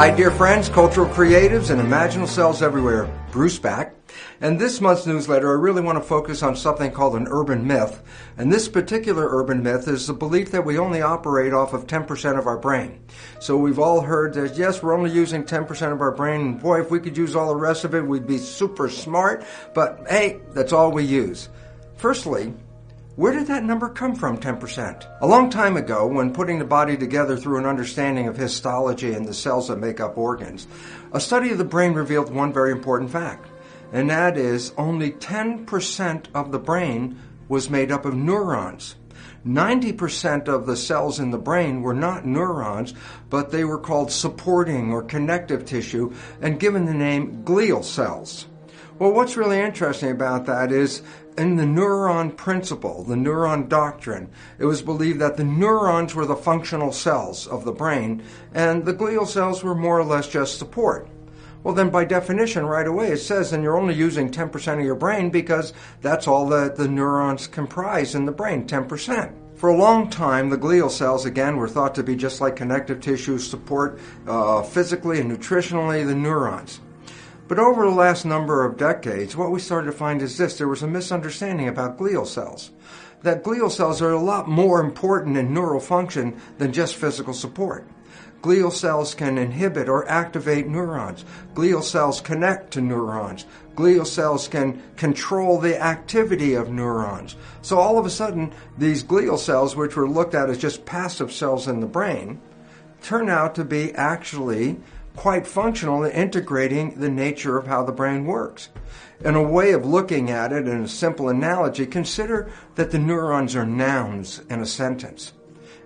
Hi, dear friends, cultural creatives, and imaginal selves everywhere. Bruce back. And this month's newsletter, I really want to focus on something called an urban myth. And this particular urban myth is the belief that we only operate off of 10% of our brain. So we've all heard that, yes, we're only using 10% of our brain. And boy, if we could use all the rest of it, we'd be super smart. But hey, that's all we use. Firstly, where did that number come from, 10%? A long time ago, when putting the body together through an understanding of histology and the cells that make up organs, a study of the brain revealed one very important fact, and that is only 10% of the brain was made up of neurons. 90% of the cells in the brain were not neurons, but they were called supporting or connective tissue and given the name glial cells. Well, what's really interesting about that is in the neuron principle, the neuron doctrine, it was believed that the neurons were the functional cells of the brain and the glial cells were more or less just support. Well, then by definition, right away, it says then you're only using 10% of your brain because that's all that the neurons comprise in the brain, 10%. For a long time, the glial cells, again, were thought to be just like connective tissue support physically and nutritionally the neurons. But over the last number of decades, what we started to find is this. There was a misunderstanding about glial cells. That glial cells are a lot more important in neural function than just physical support. Glial cells can inhibit or activate neurons. Glial cells connect to neurons. Glial cells can control the activity of neurons. So all of a sudden, these glial cells, which were looked at as just passive cells in the brain, turn out to be actually quite functional in integrating the nature of how the brain works. In a way of looking at it, in a simple analogy, consider that the neurons are nouns in a sentence,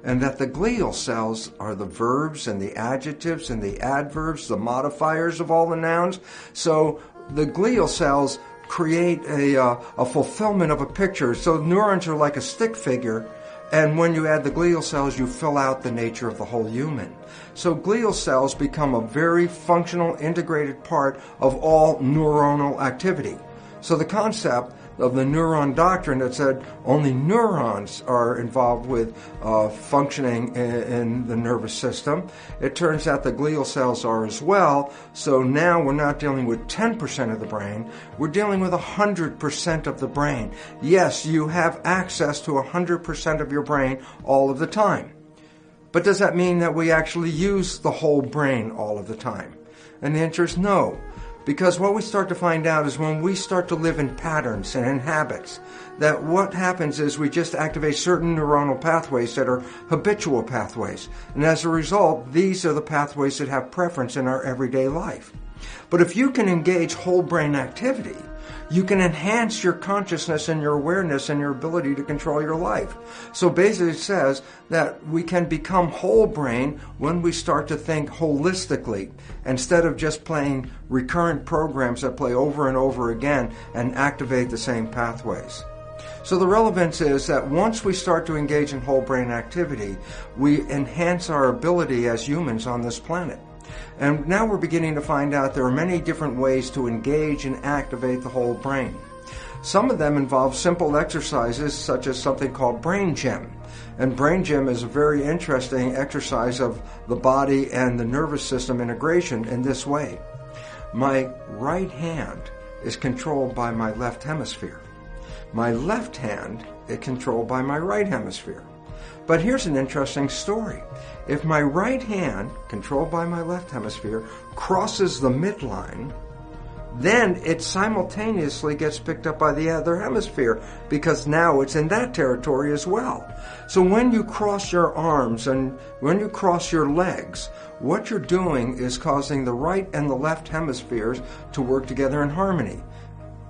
and that the glial cells are the verbs and the adjectives and the adverbs, the modifiers of all the nouns. So the glial cells create a fulfillment of a picture. So neurons are like a stick figure, and when you add the glial cells, you fill out the nature of the whole human. So glial cells become a very functional, integrated part of all neuronal activity. So the concept of the neuron doctrine that said only neurons are involved with functioning in the nervous system, it turns out the glial cells are as well. So now we're not dealing with 10% of the brain, we're dealing with 100% of the brain. Yes, you have access to 100% of your brain all of the time. But does that mean that we actually use the whole brain all of the time? And the answer is no. Because what we start to find out is when we start to live in patterns and in habits, that what happens is we just activate certain neuronal pathways that are habitual pathways. And as a result, these are the pathways that have preference in our everyday life. But if you can engage whole brain activity, you can enhance your consciousness and your awareness and your ability to control your life. So basically it says that we can become whole brain when we start to think holistically instead of just playing recurrent programs that play over and over again and activate the same pathways. So the relevance is that once we start to engage in whole brain activity, we enhance our ability as humans on this planet. And now we're beginning to find out there are many different ways to engage and activate the whole brain. Some of them involve simple exercises such as something called brain gym. And brain gym is a very interesting exercise of the body and the nervous system integration in this way. My right hand is controlled by my left hemisphere. My left hand is controlled by my right hemisphere. But here's an interesting story. If my right hand, controlled by my left hemisphere, crosses the midline, then it simultaneously gets picked up by the other hemisphere because now it's in that territory as well. So when you cross your arms and when you cross your legs, what you're doing is causing the right and the left hemispheres to work together in harmony.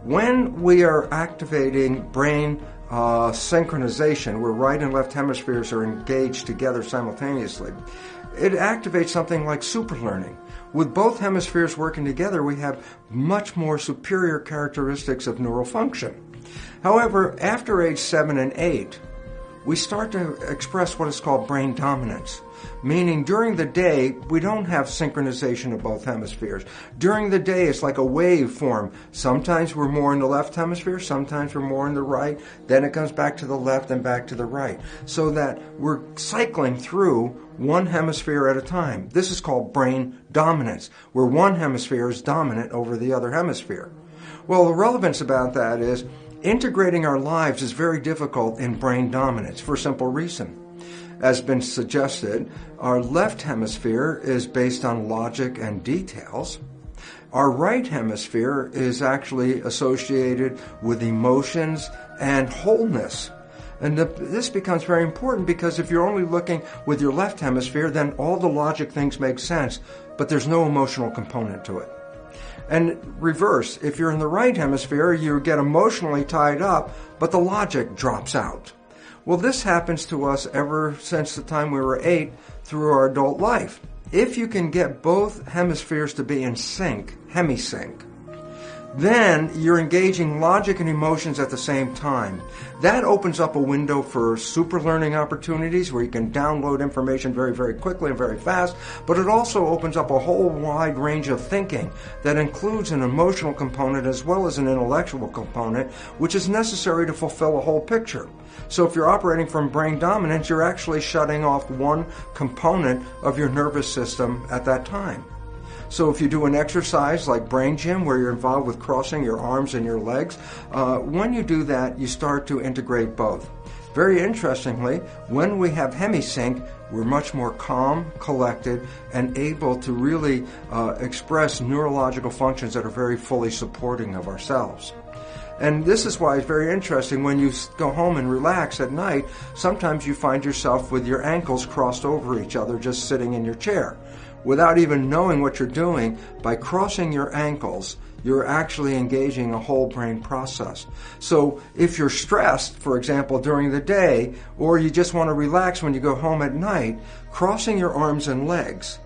When we are activating brain synchronization, where right and left hemispheres are engaged together simultaneously, it activates something like superlearning. With both hemispheres working together, we have much more superior characteristics of neural function. However, after age 7 and 8, we start to express what is called brain dominance. Meaning during the day, we don't have synchronization of both hemispheres. During the day, it's like a wave form. Sometimes we're more in the left hemisphere, sometimes we're more in the right, then it comes back to the left and back to the right. So that we're cycling through one hemisphere at a time. This is called brain dominance, where one hemisphere is dominant over the other hemisphere. Well, the relevance about that is integrating our lives is very difficult in brain dominance for a simple reason. As been suggested, our left hemisphere is based on logic and details. Our right hemisphere is actually associated with emotions and wholeness. And this becomes very important because if you're only looking with your left hemisphere, then all the logic things make sense, but there's no emotional component to it. And reverse, if you're in the right hemisphere, you get emotionally tied up, but the logic drops out. Well, this happens to us ever since the time we were 8 through our adult life. If you can get both hemispheres to be in sync, hemisync, then you're engaging logic and emotions at the same time. That opens up a window for super learning opportunities where you can download information very, very quickly and very fast, but it also opens up a whole wide range of thinking that includes an emotional component as well as an intellectual component, which is necessary to fulfill a whole picture. So if you're operating from brain dominance, you're actually shutting off one component of your nervous system at that time. So if you do an exercise like brain gym where you're involved with crossing your arms and your legs, when you do that, you start to integrate both. Very interestingly, when we have hemisync, we're much more calm, collected, and able to really express neurological functions that are very fully supporting of ourselves. And this is why it's very interesting when you go home and relax at night, sometimes you find yourself with your ankles crossed over each other just sitting in your chair. Without even knowing what you're doing, by crossing your ankles, you're actually engaging a whole brain process. So if you're stressed, for example, during the day, or you just want to relax when you go home at night, crossing your arms and legs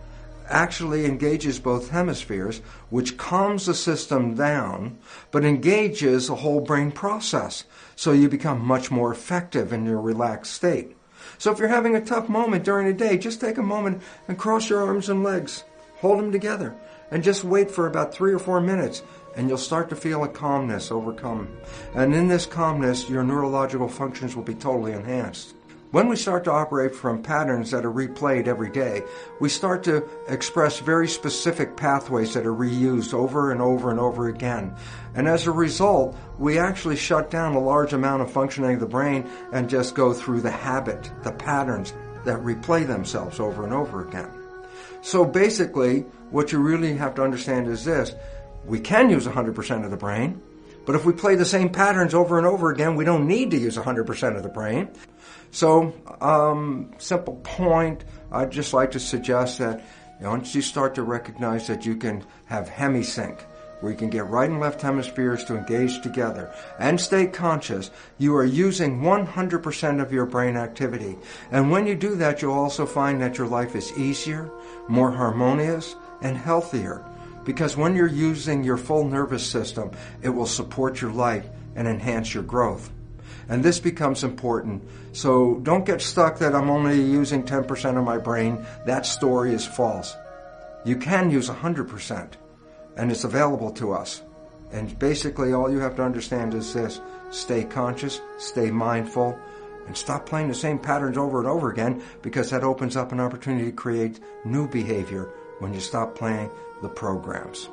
actually engages both hemispheres, which calms the system down, but engages a whole brain process. So you become much more effective in your relaxed state. So if you're having a tough moment during the day, just take a moment and cross your arms and legs. Hold them together and just wait for about 3 or 4 minutes and you'll start to feel a calmness overcome. And in this calmness, your neurological functions will be totally enhanced. When we start to operate from patterns that are replayed every day, we start to express very specific pathways that are reused over and over and over again. And as a result, we actually shut down a large amount of functioning of the brain and just go through the habit, the patterns that replay themselves over and over again. So basically, what you really have to understand is this. We can use 100% of the brain, but if we play the same patterns over and over again, we don't need to use 100% of the brain. So, simple point, I'd just like to suggest that once you start to recognize that you can have hemisync, where you can get right and left hemispheres to engage together and stay conscious, you are using 100% of your brain activity. And when you do that, you'll also find that your life is easier, more harmonious, and healthier. Because when you're using your full nervous system, it will support your life and enhance your growth. And this becomes important. So don't get stuck that I'm only using 10% of my brain. That story is false. You can use 100%, and it's available to us. And basically all you have to understand is this. Stay conscious, stay mindful, and stop playing the same patterns over and over again, because that opens up an opportunity to create new behavior when you stop playing the programs.